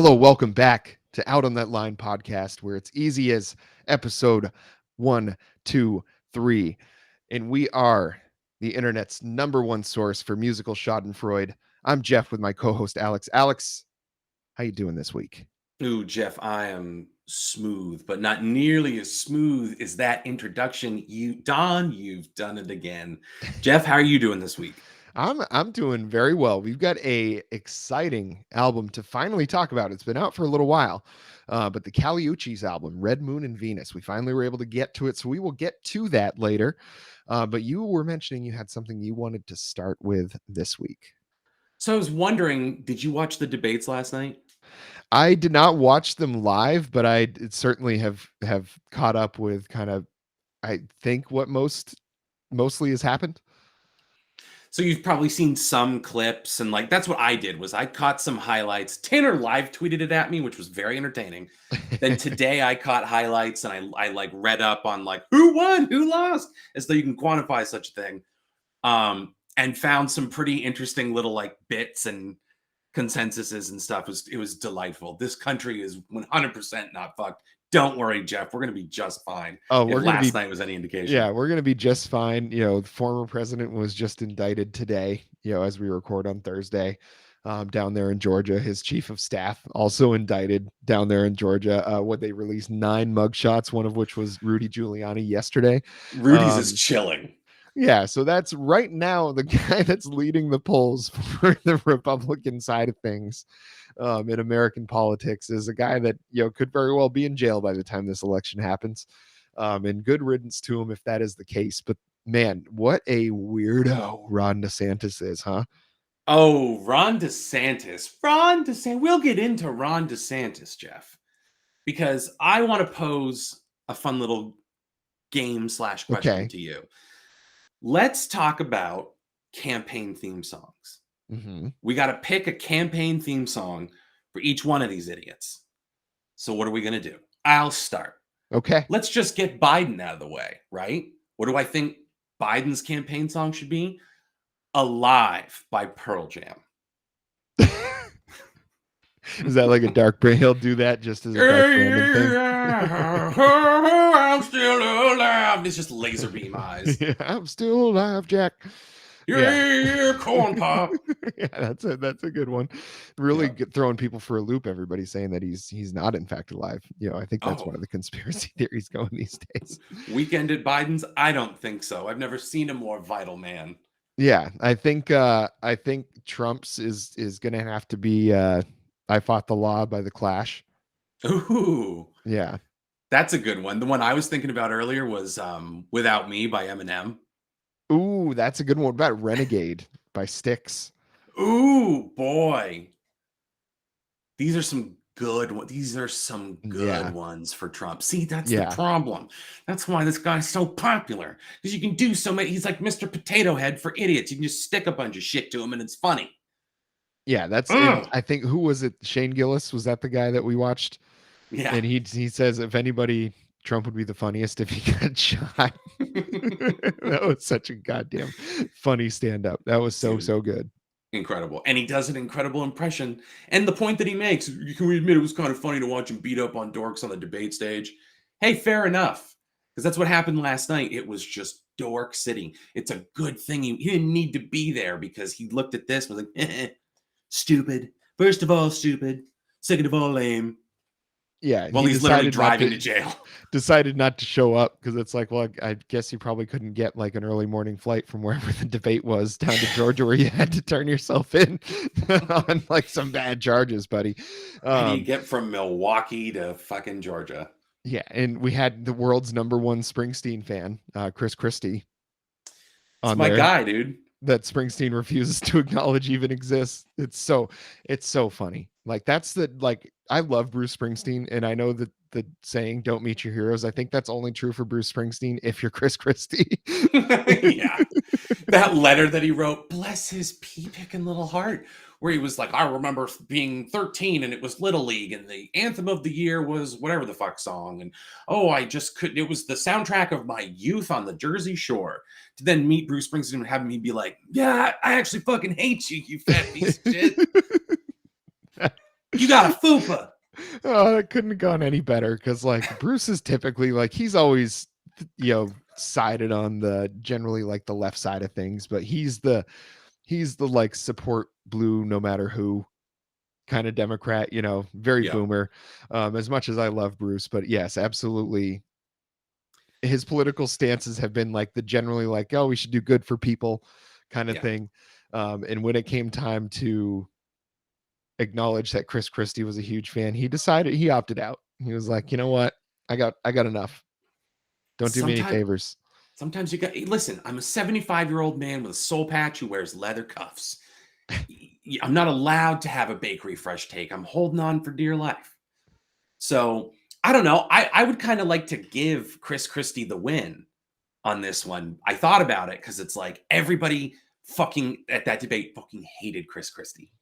Hello, welcome back to Out on That Line podcast, where it's easy as episode 1, 2, 3. And we are the internet's number one source for musical schadenfreude. I'm Jeff with my co-host Alex. Alex, how you doing this week? Ooh, Jeff, I am smooth, but not nearly as smooth as that introduction. Don, you've done it again. Jeff, how are you doing this week? I'm doing very well. We've got a exciting album to finally talk about. It's been out for a little while, but the Uchis album, Red Moon and Venus, we finally were able to get to it. So we will get to that later. But you were mentioning you had something you wanted to start with this week. So I was wondering, did you watch the debates last night? I did not watch them live, but I certainly have caught up with kind of, I think, what mostly has happened. So you've probably seen some clips, and that's what I did was I caught some highlights. Tanner live tweeted it at me, which was very entertaining. Then today I caught highlights and I read up on who won, who lost, as though you can quantify such a thing. And found some pretty interesting little bits and consensuses and stuff. It was delightful. This country is 100% not fucked. Don't worry, Jeff. We're going to be just fine. Oh, if last night was any indication. Yeah, we're going to be just fine. The former president was just indicted today, as we record on Thursday, down there in Georgia. His chief of staff also indicted down there in Georgia. They released 9 mugshots, one of which was Rudy Giuliani yesterday. Rudy's is chilling. Yeah, so that's right now the guy that's leading the polls for the Republican side of things in American politics is a guy that could very well be in jail by the time this election happens. And good riddance to him if that is the case. But man, what a weirdo Ron DeSantis is, huh? Oh, Ron DeSantis. We'll get into Ron DeSantis, Jeff, because I want to pose a fun little game / question to you. Let's talk about campaign theme songs. Mm-hmm. We got to pick a campaign theme song for each one of these idiots. So what are we going to do? I'll start. Okay. Let's just get Biden out of the way, right? What do I think Biden's campaign song should be? Alive by Pearl Jam. Is that like a dark brain? He'll do that just as a dark Brandon thing. I'm still alive. It's just laser beam eyes. Yeah, I'm still alive, Jack. Yeah, corn pop. Yeah, that's a good one. Really throwing people for a loop. Everybody's saying that he's not in fact alive. I think that's one of the conspiracy theories going these days. Weekend at Biden's? I don't think so. I've never seen a more vital man. Yeah, I think Trump's is gonna have to be I Fought the Law by The Clash. Ooh. Yeah. That's a good one. The one I was thinking about earlier was Without Me by Eminem. Ooh, that's a good one. What about Renegade by Styx? Ooh, boy. These are some good ones. These are some good ones for Trump. See, that's the problem. That's why this guy's so popular. Because you can do so many. He's like Mr. Potato Head for idiots. You can just stick a bunch of shit to him and it's funny. Yeah, that's I think, who was it? Shane Gillis, was that the guy that we watched? Yeah. And he says, if anybody, Trump would be the funniest if he got shot. That was such a goddamn funny stand-up. That was so good. Incredible. And he does an incredible impression. And the point that he makes, can we admit it was kind of funny to watch him beat up on dorks on the debate stage? Hey, fair enough. Because that's what happened last night. It was just dork city. It's a good thing he didn't need to be there, because he looked at this and was like, stupid. First of all, stupid. Second of all, lame. Yeah. Well, he's literally driving to jail. Decided not to show up because it's like, well, I guess you probably couldn't get like an early morning flight from wherever the debate was down to Georgia, where you had to turn yourself in on like some bad charges, buddy. How do you get from Milwaukee to fucking Georgia? Yeah. And we had the world's #1 Springsteen fan, Chris Christie. It's my guy, dude. That Springsteen refuses to acknowledge even exists. It's so funny. Like, that's I love Bruce Springsteen, and I know that the saying "don't meet your heroes," I think that's only true for Bruce Springsteen if you're Chris Christie. Yeah. That letter that he wrote, bless his pea-picking little heart, where he was like, I remember being 13 and it was Little League and the anthem of the year was whatever the fuck song. And I just couldn't. It was the soundtrack of my youth on the Jersey Shore. To then meet Bruce Springsteen and have me be like, yeah, I actually fucking hate you, you fat piece of shit. You got a fupa. Oh, it couldn't have gone any better because like Bruce is typically like he's always sided on the generally like the left side of things, but he's the like support blue no matter who kind of Democrat, very Yeah. boomer. As much as I love Bruce, but yes, absolutely. His political stances have been like the generally like, oh, we should do good for people kind of Yeah. thing. And when it came time to acknowledge that Chris Christie was a huge fan, he opted out. He was like, you know what? I got enough. Don't do me any Sometimes favors. Sometimes you got, listen, I'm a 75-year-old man with a soul patch who wears leather cuffs. I'm not allowed to have a bakery fresh take. I'm holding on for dear life. So I don't know. I would kind of like to give Chris Christie the win on this one. I thought about it because it's like everybody fucking at that debate fucking hated Chris Christie.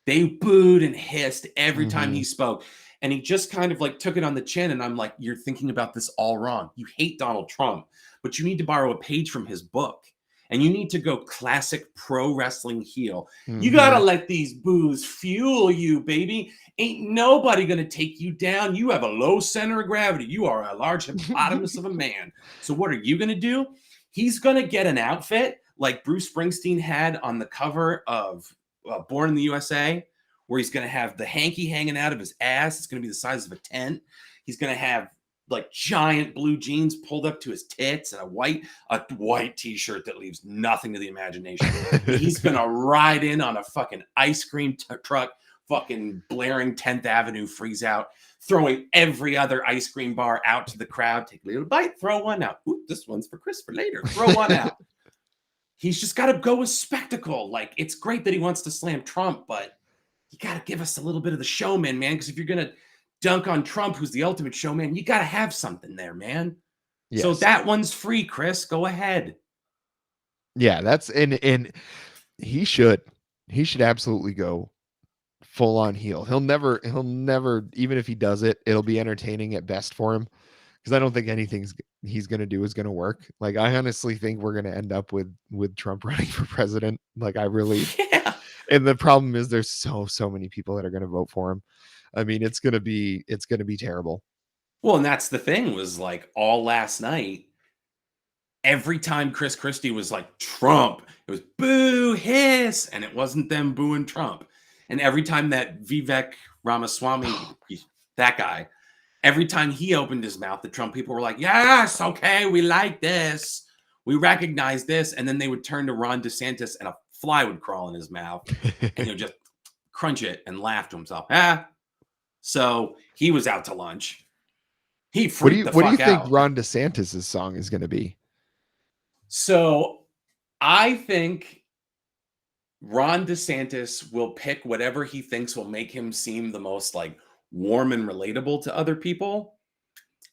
They booed and hissed every time he spoke. And he just kind of like took it on the chin. And I'm like, you're thinking about this all wrong. You hate Donald Trump, but you need to borrow a page from his book. And you need to go classic pro wrestling heel. You got to let these boos fuel you, baby. Ain't nobody going to take you down. You have a low center of gravity. You are a large hippopotamus of a man. So what are you going to do? He's going to get an outfit like Bruce Springsteen had on the cover of Born in the USA, where he's going to have the hanky hanging out of his ass. It's going to be the size of a tent. He's going to have like giant blue jeans pulled up to his tits and a white t-shirt that leaves nothing to the imagination. He's going to ride in on a fucking ice cream truck, fucking blaring 10th Avenue freeze out, throwing every other ice cream bar out to the crowd. Take a little bite, throw one out. Ooh, this one's for Chris for later. Throw one out. He's just got to go with spectacle. Like, it's great that he wants to slam Trump, but you got to give us a little bit of the showman, man. Because if you're going to dunk on Trump, who's the ultimate showman, you got to have something there, man. Yes. So that one's free, Chris. Go ahead. Yeah, that's and he should absolutely go full on heel. He'll never, even if he does it, it'll be entertaining at best for him. Because I don't think anything he's going to do is going to work. Like, I honestly think we're going to end up with Trump running for president. Like, I really, yeah. And the problem is there's so many people that are going to vote for him. I mean, it's going to be terrible. Well, and that's the thing was like all last night, every time Chris Christie was like Trump, it was boo, hiss, and it wasn't them booing Trump. And every time that Vivek Ramaswamy, that guy, every time he opened his mouth, the Trump people were like, yes, okay, we like this. We recognize this. And then they would turn to Ron DeSantis and a fly would crawl in his mouth and he'll just crunch it and laugh to himself. So he was out to lunch. He freaked the fuck out. What do you think Ron DeSantis' song is going to be? So I think Ron DeSantis will pick whatever he thinks will make him seem the most like warm and relatable to other people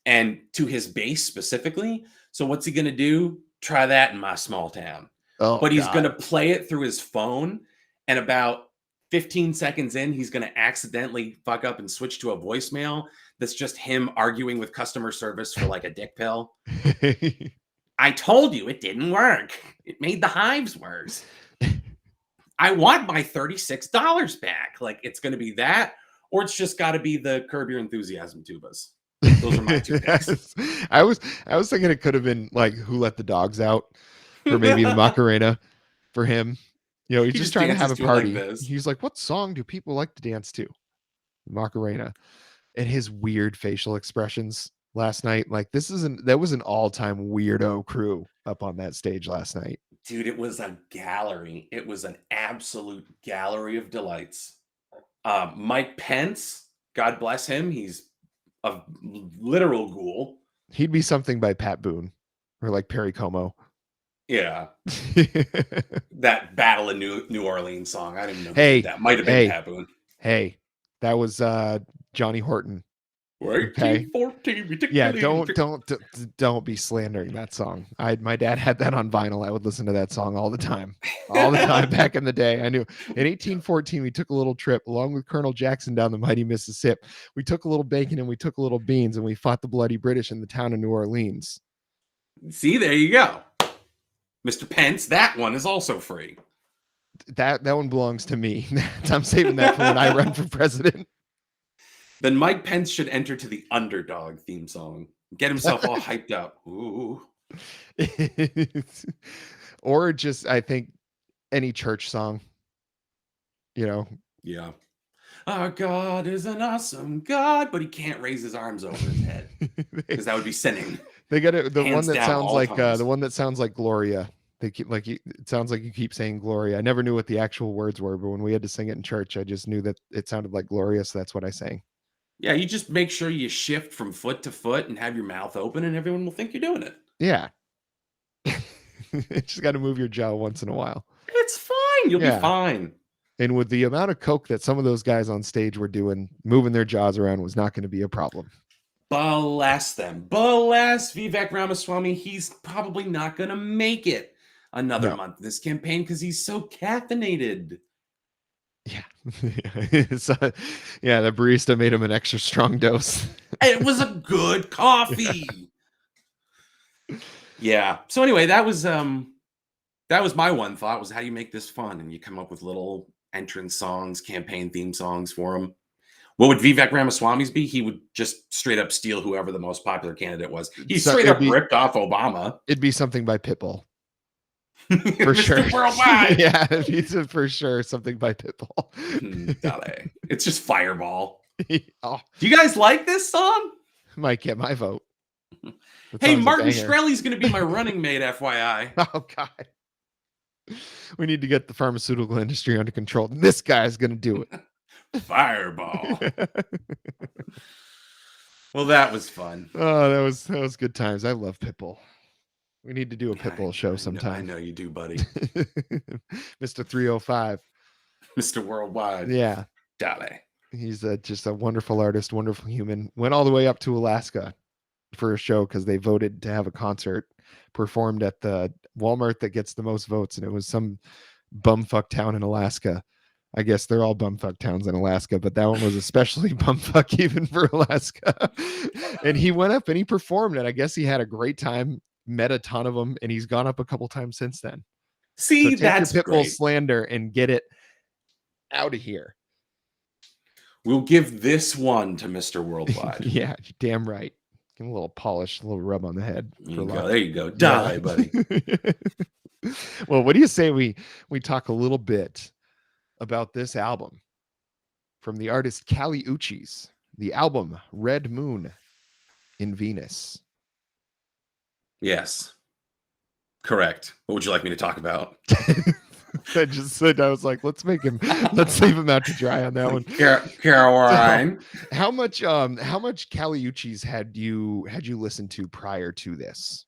and to his base specifically. So what's he going to do? Try that in my small town. But he's going to play it through his phone. And about 15 seconds in, he's going to accidentally fuck up and switch to a voicemail that's just him arguing with customer service for like a dick pill. I told you it didn't work. It made the hives worse. I want my $36 back. Like, it's going to be that, or it's just got to be the Curb Your Enthusiasm tubas. Those are my two picks. I was thinking it could have been like Who Let the Dogs Out, or maybe the Macarena for him. You know, he's just trying to have a party. Like he's like, what song do people like to dance to? Macarena. And his weird facial expressions last night. Like, that was an all-time weirdo crew up on that stage last night. Dude, it was a gallery. It was an absolute gallery of delights. Mike Pence, God bless him. He's a literal ghoul. He'd be something by Pat Boone or like Perry Como. Yeah. That Battle of New Orleans song. I didn't know that might have been Pat Boone. Hey, that was Johnny Horton. 1814. Yeah, don't be slandering that song. My dad had that on vinyl. I would listen to that song all the time back in the day. I knew in 1814 we took a little trip along with Colonel Jackson down the mighty Mississippi. We took a little bacon and we took a little beans and we fought the bloody British in the town of New Orleans. See, there you go, Mr. Pence. That one is also free. That one belongs to me. I'm saving that for when I run for president. Then Mike Pence should enter to the Underdog theme song. Get himself all hyped up. Ooh. Or just, I think, any church song, Yeah. Our God is an awesome God, but he can't raise his arms over his head because that would be sinning. They got it. The one Hands that down, sounds all like times. the one that sounds like Gloria. They keep it sounds like you keep saying Gloria. I never knew what the actual words were, but when we had to sing it in church, I just knew that it sounded like Gloria, so that's what I sang. Yeah, you just make sure you shift from foot to foot and have your mouth open, and everyone will think you're doing it. Yeah. Just got to move your jaw once in a while. It's fine. You'll be fine. And with the amount of coke that some of those guys on stage were doing, moving their jaws around was not going to be a problem. Bless them. Bless Vivek Ramaswamy. He's probably not going to make it another month in this campaign because he's so caffeinated. Yeah. So, yeah, the barista made him an extra strong dose. It was a good coffee. Yeah. So anyway, that was my one thought, was how do you make this fun? And you come up with little entrance songs, campaign theme songs for him. What would Vivek Ramaswamy's be? He would just straight up steal whoever the most popular candidate was. He straight up ripped off Obama. It'd be something by Pitbull. For sure. Worldwide. Yeah, it's for sure something by Pitbull. It's just Fireball. Oh. Do you guys like this song? Might get my vote. Hey, Martin Shkreli's going to be my running mate, FYI. Oh, God. We need to get the pharmaceutical industry under control. This guy's going to do it. Fireball. Well, that was fun. Oh, that was good times. I love Pitbull. We need to do a Pitbull show sometime. I know you do, buddy. Mr. 305. Mr. Worldwide. Yeah. Dale. He's just a wonderful artist, wonderful human. Went all the way up to Alaska for a show because they voted to have a concert performed at the Walmart that gets the most votes. And it was some bumfuck town in Alaska. I guess they're all bumfuck towns in Alaska, but that one was especially bumfuck even for Alaska. And he went up and he performed it. I guess he had a great time, met a ton of them, and he's gone up a couple times since then. See, so that's your Pitbull slander and get it out of here. We'll give this one to Mr. Worldwide. Yeah, damn right. Give him a little polish, a little rub on the head. There you go. Die, buddy. Well, what do you say we talk a little bit about this album from the artist Kali Uchis, the album Red Moon in Venus? Yes. Correct. What would you like me to talk about? I just said, I was like, let's leave him out to dry on that one. Caroline. So, how much Kali Uchis had you listened to prior to this?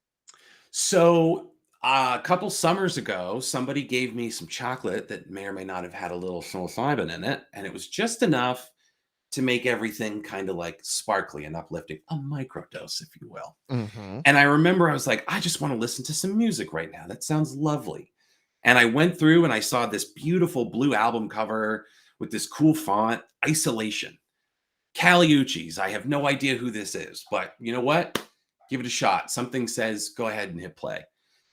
So a couple summers ago, somebody gave me some chocolate that may or may not have had a little psilocybin in it, and it was just enough to make everything kind of like sparkly and uplifting, a microdose, if you will. Mm-hmm. And I remember I was like, I just want to listen to some music right now. That sounds lovely. And I went through and I saw this beautiful blue album cover with this cool font, Isolation. Kali Uchis. I have no idea who this is, but you know what? Give it a shot. Something says, go ahead and hit play.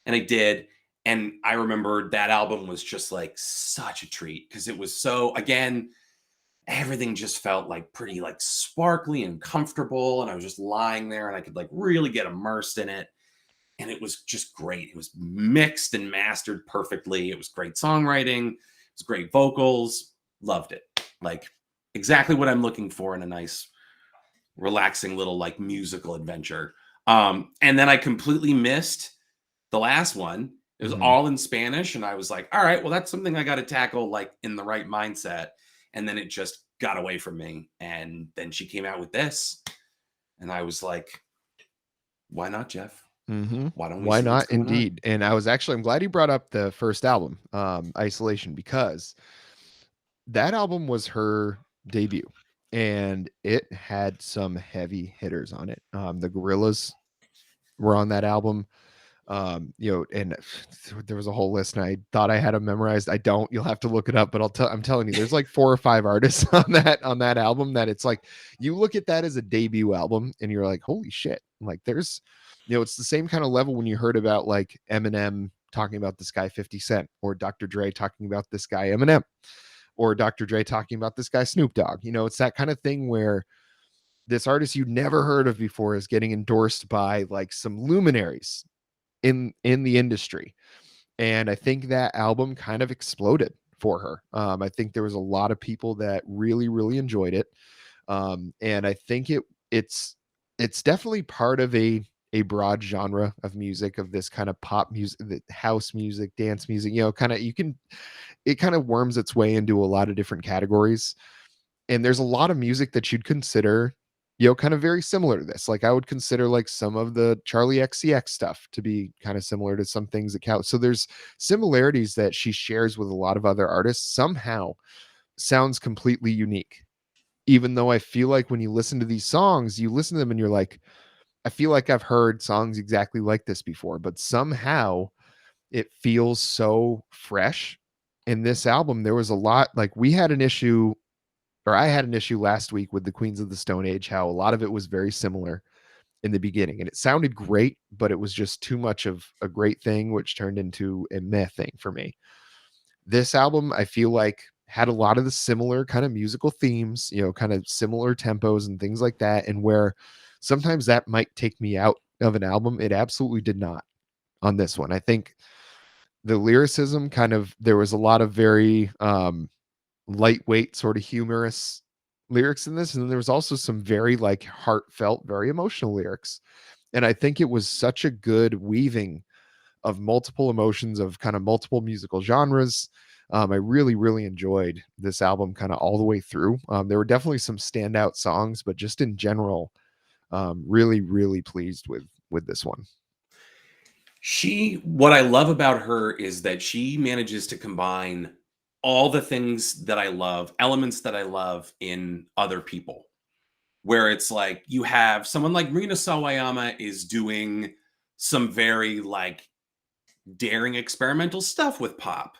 And I did. And I remember that album was just like such a treat because it was so, again, everything just felt like pretty like sparkly and comfortable. And I was just lying there and I could like really get immersed in it. And it was just great. It was mixed and mastered perfectly. It was great songwriting. It was great vocals. Loved it. Like exactly what I'm looking for in a nice, relaxing little like musical adventure. And then I completely missed the last one. It was all in Spanish. And I was like, all right, well, that's something I got to tackle like in the right mindset. And then it just got away from me. And then she came out with this. And I was like, why not, Jeff? Mm-hmm. Why not? Indeed. And I'm glad you brought up the first album, Isolation, because that album was her debut and it had some heavy hitters on it. The Gorillaz were on that album. And there was a whole list and I thought I had them memorized. I don't. You'll have to look it up, but I'm telling you, there's like 4 or 5 artists on that album that it's like you look at that as a debut album and you're like, holy shit. Like there's it's the same kind of level when you heard about like Eminem talking about this guy 50 Cent or Dr. Dre talking about this guy Eminem or Dr. Dre talking about this guy Snoop Dogg. It's that kind of thing where this artist you'd never heard of before is getting endorsed by like some luminaries in the industry. And I think that album kind of exploded for her. I think there was a lot of people that really, really enjoyed it. And I think it's definitely part of a broad genre of music, of this kind of pop music, the house music, dance music, kind of, it kind of worms its way into a lot of different categories. And there's a lot of music that you'd consider, kind of very similar to this. Like I would consider like some of the Charlie XCX stuff to be kind of similar to some things that count. So there's similarities that she shares with a lot of other artists, somehow sounds completely unique. Even though I feel like when you listen to these songs, you listen to them and you're like, I feel like I've heard songs exactly like this before, but somehow it feels so fresh. In this album, there was a lot, like we had an issue, or I had an issue last week with the Queens of the Stone Age, how a lot of it was very similar in the beginning and it sounded great, but it was just too much of a great thing, which turned into a meh thing for me. This album, I feel like, had a lot of the similar kind of musical themes, kind of similar tempos and things like that. And where sometimes that might take me out of an album, it absolutely did not on this one. I think the lyricism kind of, there was a lot of very lightweight, sort of humorous lyrics in this. And then there was also some very like heartfelt, very emotional lyrics. And I think it was such a good weaving of multiple emotions, of kind of multiple musical genres. I really, really enjoyed this album kind of all the way through. There were definitely some standout songs, but just in general, really, really pleased with this one. What I love about her is that she manages to combine all the things that I love, elements that I love in other people. Where it's like you have someone like Rina Sawayama is doing some very like daring experimental stuff with pop.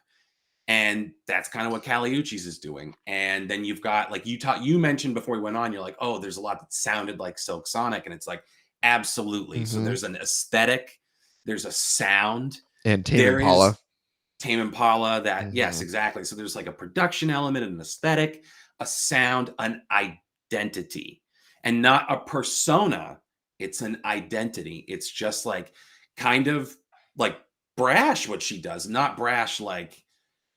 And that's kind of what Kali Uchis is doing. And then you've got like you mentioned before we went on, you're like, oh, there's a lot that sounded like Silk Sonic. And it's like, absolutely. So Mm-hmm. there's an aesthetic, there's a sound, And Tame there is Impala. Tame Impala that, yes, Mm-hmm. exactly. So there's like a production element, an aesthetic, a sound, an identity, and not a persona. It's an identity. It's just like kind of like brash what she does, not brash like,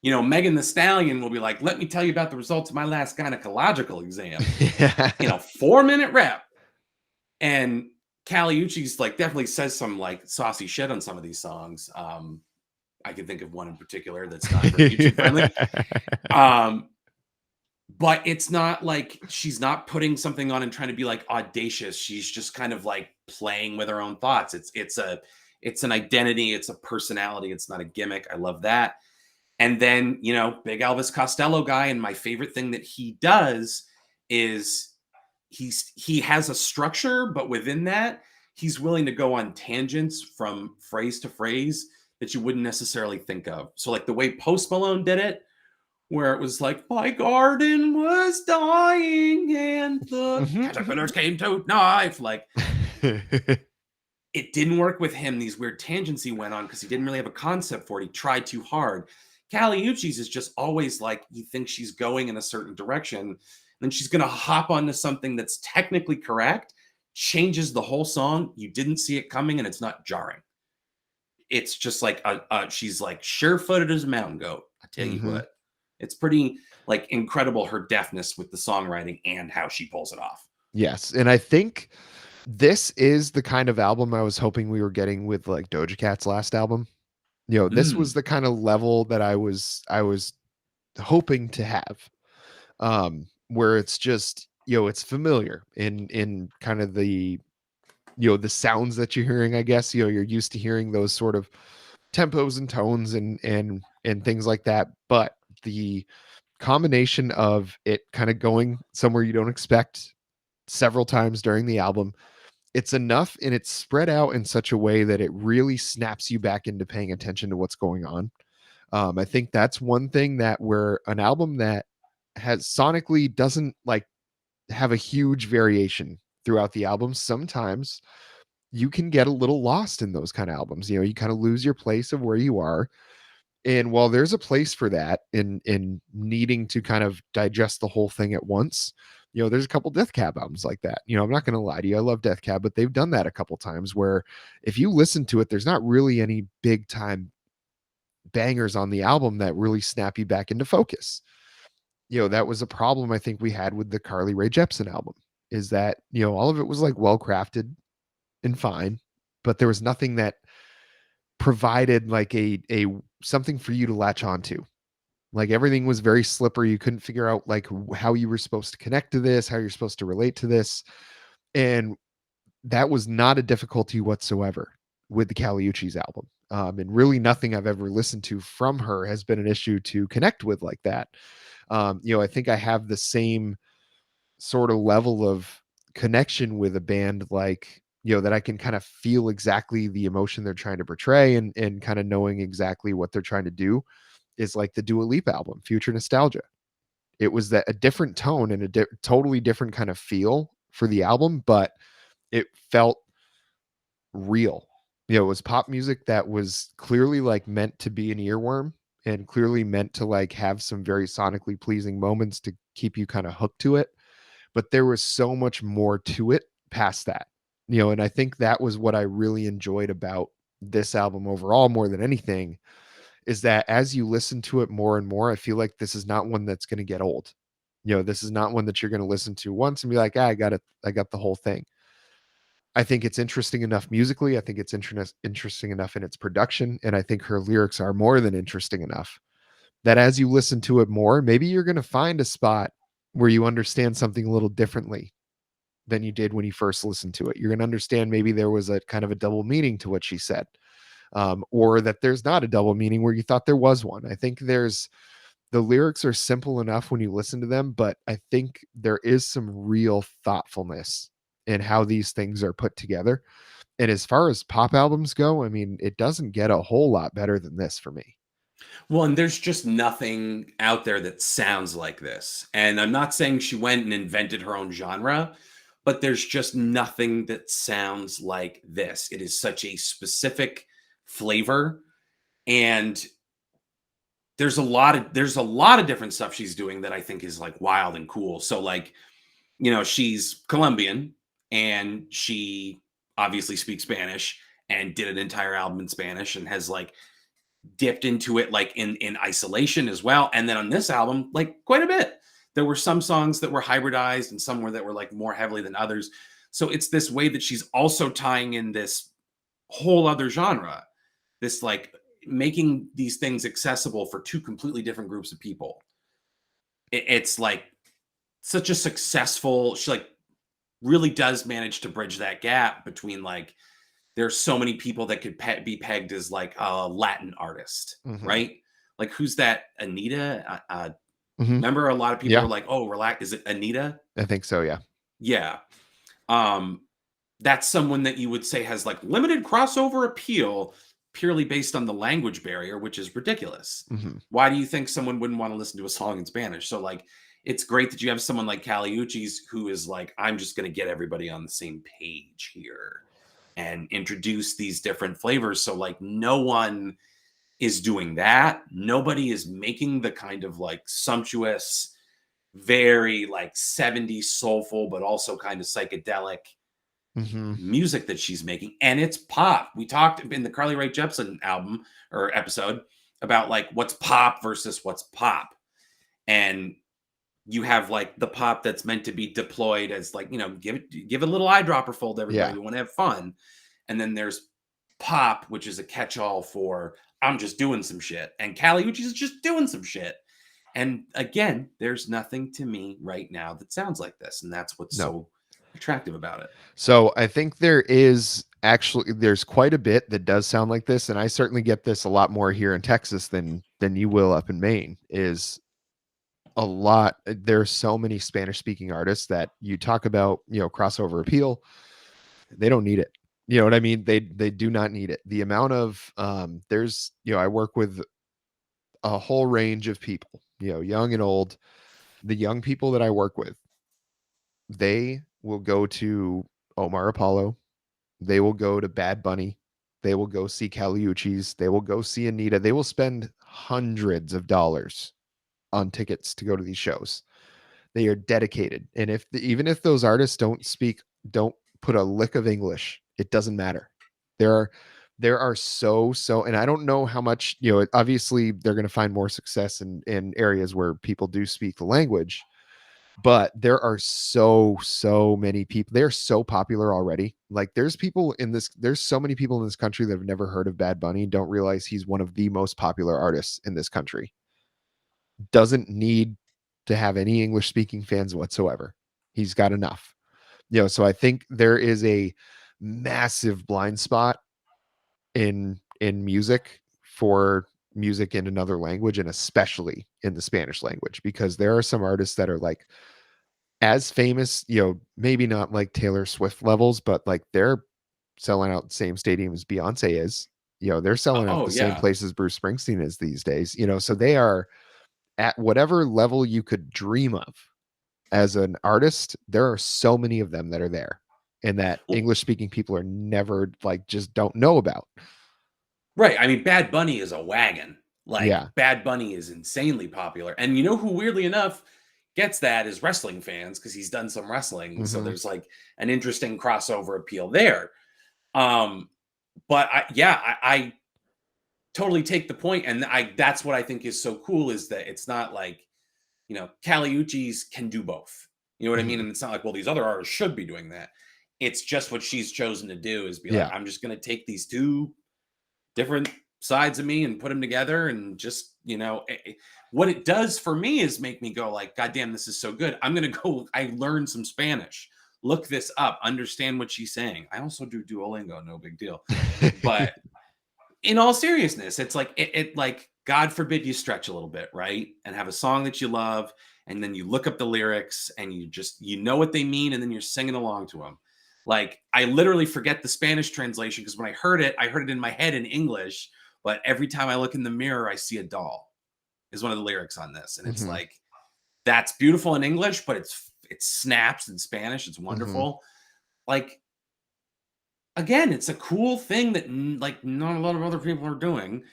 Megan the Stallion will be like, let me tell you about the results of my last gynecological exam, Yeah. 4-minute rep. And Caliucci's like definitely says some like saucy shit on some of these songs. I can think of one in particular that's not very YouTube friendly. But it's not like she's not putting something on and trying to be like audacious. She's just kind of like playing with her own thoughts. It's an identity, it's a personality, it's not a gimmick. I love that. And then, big Elvis Costello guy, and my favorite thing that he does is he has a structure, but within that, he's willing to go on tangents from phrase to phrase that you wouldn't necessarily think of. So like the way Post Malone did it, where it was like, my garden was dying and the caterpillars came to knife. Like, it didn't work with him, these weird tangents he went on, because he didn't really have a concept for it. He tried too hard. Caliucci's is just always like, you think she's going in a certain direction, then she's going to hop onto something that's technically correct, changes the whole song. You didn't see it coming, and it's not jarring. It's just like she's like sure-footed as a mountain goat. I tell you Mm-hmm. what, it's pretty like incredible, her deftness with the songwriting and how she pulls it off. Yes, and I think this is the kind of album I was hoping we were getting with like Doja Cat's last album. This was Mm. the kind of level that I was hoping to have. Where it's just, it's familiar in kind of the, the sounds that you're hearing, I guess. You're used to hearing those sort of tempos and tones and things like that. But the combination of it kind of going somewhere you don't expect several times during the album, it's enough and it's spread out in such a way that it really snaps you back into paying attention to what's going on. I think that's one thing, that where an album that has sonically doesn't like have a huge variation throughout the album, sometimes you can get a little lost in those kind of albums. You kind of lose your place of where you are. And while there's a place for that in needing to kind of digest the whole thing at once, There's a couple Death Cab albums like that. I'm not going to lie to you. I love Death Cab, but they've done that a couple times where if you listen to it, there's not really any big time bangers on the album that really snap you back into focus. That was a problem I think we had with the Carly Rae Jepsen album, is that, all of it was like well crafted and fine, but there was nothing that provided like a something for you to latch onto. Like everything was very slippery. You couldn't figure out like how you were supposed to connect to this, how you're supposed to relate to this. And that was not a difficulty whatsoever with the Kali Uchis album. And really nothing I've ever listened to from her has been an issue to connect with like that. I think I have the same sort of level of connection with a band like, that I can kind of feel exactly the emotion they're trying to portray and kind of knowing exactly what they're trying to do, is like the Dua Lipa album, Future Nostalgia. It was that a different tone and a totally different kind of feel for the album, but it felt real. It was pop music that was clearly like meant to be an earworm and clearly meant to like have some very sonically pleasing moments to keep you kind of hooked to it. But there was so much more to it past that, and I think that was what I really enjoyed about this album overall more than anything, is that as you listen to it more and more, I feel like this is not one that's going to get old. This is not one that you're going to listen to once and be like, I got it. I got the whole thing. I think it's interesting enough musically. I think it's interesting enough in its production. And I think her lyrics are more than interesting enough that as you listen to it more, maybe you're going to find a spot where you understand something a little differently than you did when you first listened to it. You're going to understand maybe there was a kind of a double meaning to what she said, or that there's not a double meaning where you thought there was one. I think the lyrics are simple enough when you listen to them, but I think there is some real thoughtfulness in how these things are put together. And as far as pop albums go, I mean, it doesn't get a whole lot better than this for me. Well, and there's just nothing out there that sounds like this. And I'm not saying she went and invented her own genre, but there's just nothing that sounds like this. It is such a specific flavor, and there's a lot of different stuff she's doing that I think is like wild and cool. So like, she's Colombian and she obviously speaks Spanish and did an entire album in Spanish and has like dipped into it like in isolation as well. And then on this album, like quite a bit. There were some songs that were hybridized and some that were like more heavily than others. So it's this way that she's also tying in this whole other genre, this like making these things accessible for two completely different groups of people. It's like such a successful, she like really does manage to bridge that gap between like there's so many people that could be pegged as like a Latin artist, Mm-hmm. right? Like who's that? Anita? Mm-hmm. Remember a lot of people Yeah, were like, "Oh, relax." Is it Anita? I think so. Yeah. Yeah. Um, that's someone that you would say has like limited crossover appeal purely based on the language barrier, which is ridiculous. Mm-hmm. Why do you think someone wouldn't want to listen to a song in Spanish? So like it's great that you have someone like Kali Uchis who is like, I'm just gonna get everybody on the same page here and introduce these different flavors. So like no one is doing that. Nobody is making the kind of like sumptuous, very like 70s soulful, but also kind of psychedelic Mm-hmm. music that she's making. And it's pop. We talked in the Carly Rae Jepsen album or episode about like what's pop versus what's pop. And you have like the pop that's meant to be deployed as like, give it a little eyedropper fold, everybody. Yeah. We want to have fun. And then there's pop, which is a catch-all for I'm just doing some shit. And Kali Uchis is just doing some shit. And again, there's nothing to me right now that sounds like this. And that's what's No. so attractive about it. So I think there's quite a bit that does sound like this, and I certainly get this a lot more here in Texas than you will up in Maine. Is a lot. There's so many Spanish speaking artists that you talk about, crossover appeal. They don't need it. You know what I mean? They do not need it. The amount of there's I work with a whole range of people, young and old. The young people that I work with, they will go to Omar Apollo. They will go to Bad Bunny. They will go see Kali Uchis. They will go see Anita. They will spend hundreds of dollars on tickets to go to these shows. They are dedicated. And even if those artists don't put a lick of English, it doesn't matter. There are so, and I don't know how much, obviously they're going to find more success in areas where people do speak the language, but there are so many people. They're so popular already. Like there's so many people in this country that have never heard of Bad Bunny, don't realize he's one of the most popular artists in this country. Doesn't need to have any English speaking fans whatsoever. He's got enough. So I think there is a massive blind spot in music for music in another language, and especially in the Spanish language, because there are some artists that are like as famous, maybe not like Taylor Swift levels, but like they're selling out the same stadium as Beyonce is. They're selling out Oh the same yeah. places Bruce Springsteen is these days. So they are at whatever level you could dream of as an artist. There are so many of them that are there, and that Well, English speaking people are never, like, just don't know about. right. I mean, Bad Bunny is a wagon. Like Yeah. Bad Bunny is insanely popular. And you know who weirdly enough gets that is wrestling fans because he's done some wrestling. So Hmm. there's like an interesting crossover appeal there. Um, but I totally take the point, and that's what I think is so cool is that it's not like, Kali Uchis can do both. You know what I mean? Hmm. And it's not like, well, these other artists should be doing that. It's just what she's chosen to do is be like, Yeah. I'm just gonna take these two different sides of me and put them together and just, what it does for me is make me go like, God damn, this is so good. I'm gonna go, I learned some Spanish, look this up, understand what she's saying. I also do Duolingo, no big deal. But in all seriousness, it's like it like God forbid you stretch a little bit, right? And have a song that you love, and then you look up the lyrics and you know what they mean, and then you're singing along to them. Like I literally forget the Spanish translation because when I heard it in my head in English, but every time I look in the mirror, I see a doll, is one of the lyrics on this. And it's Hmm. like that's beautiful in English, but it snaps in Spanish. It's Hmm. wonderful. Like again, it's a cool thing that like not a lot of other people are doing,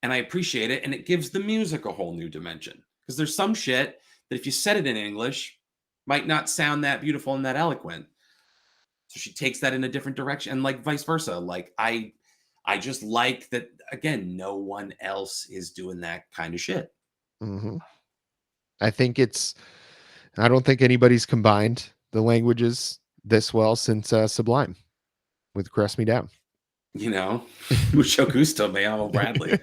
and I appreciate it. And it gives the music a whole new dimension because there's some shit that if you said it in English, might not sound that beautiful and that eloquent. So she takes that in a different direction, and like vice versa. Like I just like that again. No one else is doing that kind of shit. Hmm. I think I don't think anybody's combined the languages this well since Sublime with Caress Me Down. You know, mucho gusto, me llamo Bradley.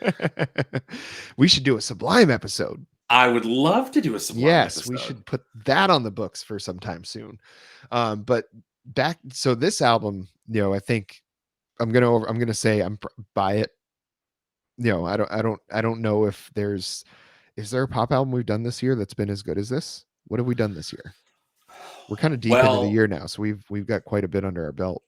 We should do a Sublime episode. I would love to do a Sublime Yes, we episode. should put that on the books for sometime soon. But so this album, I think I'm gonna say buy it. I don't know if is there a pop album we've done this year that's been as good as this? What have we done this year? We're kind of deep into the Well, year now, so we've got quite a bit under our belt.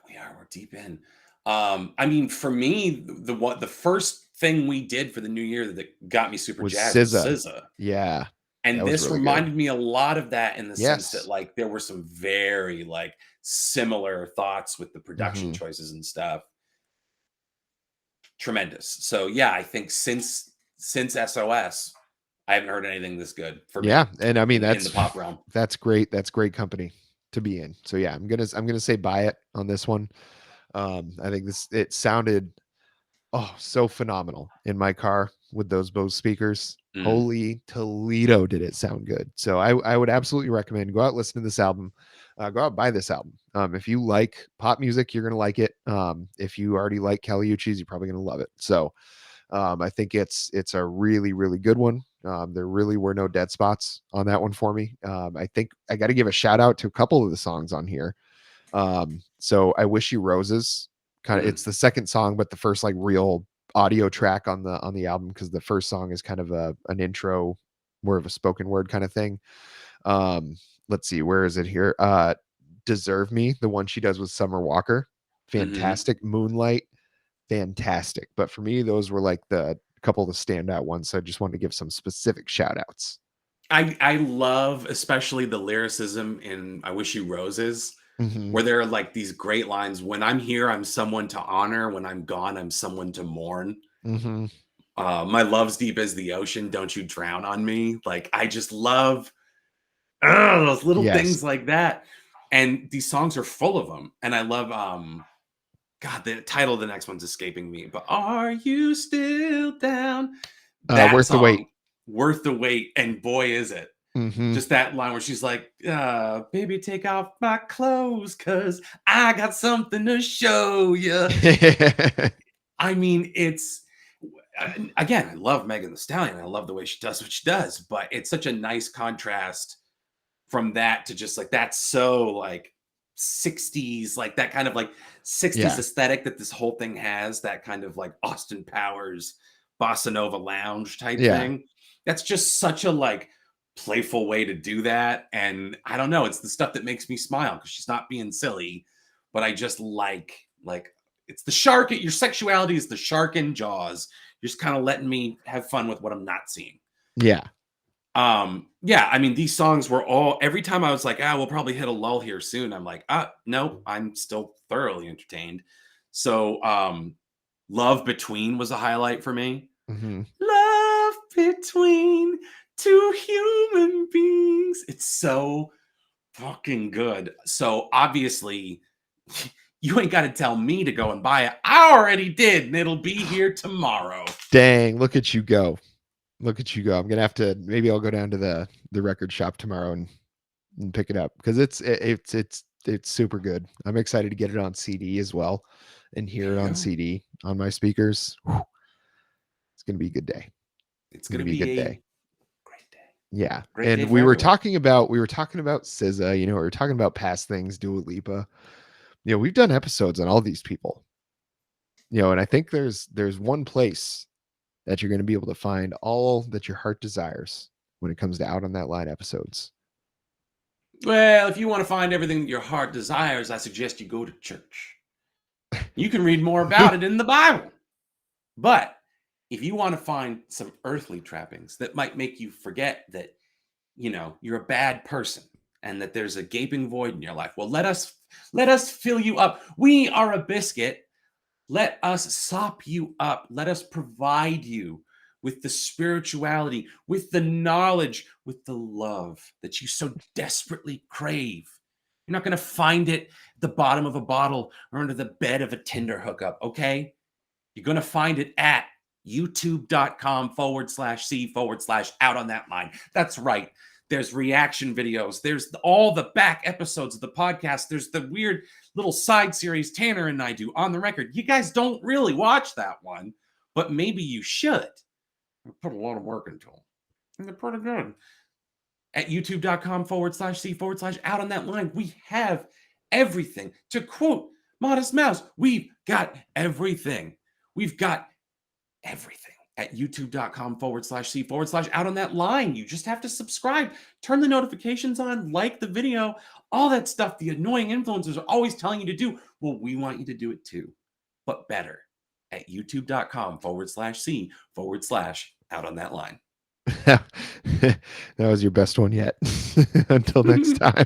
we're deep in. I mean, for me, the first thing we did for the new year that got me super Was jazzed was SZA. SZA. Yeah, And that was this really good. reminded me a lot of that in the sense that Yes. like there were some very like similar thoughts with the production Hmm. choices and stuff. Tremendous. So yeah, I think since SOS, I haven't heard anything this good for Yeah, me and I mean in the pop realm. that's great. That's great company to be in. So yeah, I'm gonna say buy it on this one. I think it sounded so phenomenal in my car with those Bose speakers. Mm, Holy Toledo, did it sound good. So I would absolutely recommend go out, listen to this album, go out, buy this album. If you like pop music, you're gonna like it. If you already like Kelly Uchis, you're probably gonna love it. So I think it's a really, really good one. There really were no dead spots on that one for me. I think I got to give a shout out to a couple of the songs on here. So I Wish You Roses, kind of, mm. it's the second song, but the first like real audio track on the album, because the first song is kind of an intro, more of a spoken word kind of thing. Um, let's see, where is it here? Deserve Me, the one she does with Summer Walker, Hmm. fantastic. Moonlight, fantastic. But for me, those were like the couple of the standout ones. So I just wanted to give some specific shout outs. I love especially the lyricism in "I Wish You Roses," Hmm. where there are like these great lines. When I'm here, I'm someone to honor. When I'm gone, I'm someone to mourn. Hmm. My love's deep as the ocean. Don't you drown on me. Like I just love. Oh, those little Yes. things like that. And these songs are full of them. And I love God, the title of the next one's escaping me, but Are You Still Down? That Worth the wait. song, Worth the Wait, and boy is it. Mm-hmm. Just that line where she's like, baby, take off my clothes, cause I got something to show you. I mean, it's again, I love Megan the Stallion. I love the way she does what she does, but it's such a nice contrast from that to just like that's so like 60s, like that kind of like 60s Yeah. aesthetic that this whole thing has, that kind of like Austin Powers bossa nova lounge type Yeah. thing. That's just such a like playful way to do that. And I don't know, it's the stuff that makes me smile because she's not being silly, but I just like it's the shark. Your sexuality is the shark in Jaws. You're just kind of letting me have fun with what I'm not seeing. Yeah. Yeah, I mean, these songs were all every time I was like, we'll probably hit a lull here soon. I'm like, no, I'm still thoroughly entertained. So Love Between was a highlight for me. Mm-hmm. Love between two human beings. It's so fucking good. So obviously, you ain't got to tell me to go and buy it. I already did, and it'll be here tomorrow. Dang, look at you go. Look at you go. I'm gonna have to, maybe I'll go down to the record shop tomorrow and pick it up because it's super good. I'm excited to get it on CD as well and hear it There you on go. CD on my speakers. Whew. It's gonna be a good day. It's It's gonna gonna be a be good a day. great day. Yeah. Great day And for everyone. we were talking about SZA, we were talking about past things, Dua Lipa. We've done episodes on all these people. And I think there's one place that you're going to be able to find all that your heart desires when it comes to Out on That Line episodes. Well, if you want to find everything that your heart desires, I suggest you go to church. You can read more about it in the Bible. But if you want to find some earthly trappings that might make you forget that, you're a bad person and that there's a gaping void in your life, well, let us fill you up. We are a biscuit. Let us sop you up. Let us provide you with the spirituality, with the knowledge, with the love that you so desperately crave. You're not going to find it at the bottom of a bottle or under the bed of a Tinder hookup, okay? You're going to find it at youtube.com/C/out on that line. That's right. There's reaction videos. There's all the back episodes of the podcast. There's the weird little side series Tanner and I do on the record. You guys don't really watch that one, but maybe you should. I put a lot of work into them. And they're pretty good. At youtube.com/C/out on that line, we have everything. To quote Modest Mouse, we've got everything. We've got everything at youtube.com/C/out on that line. You just have to subscribe, turn the notifications on, like the video, all that stuff the annoying influencers are always telling you to do. Well, we want you to do it too, but better at youtube.com/C/out on that line. That was your best one yet. Until next time.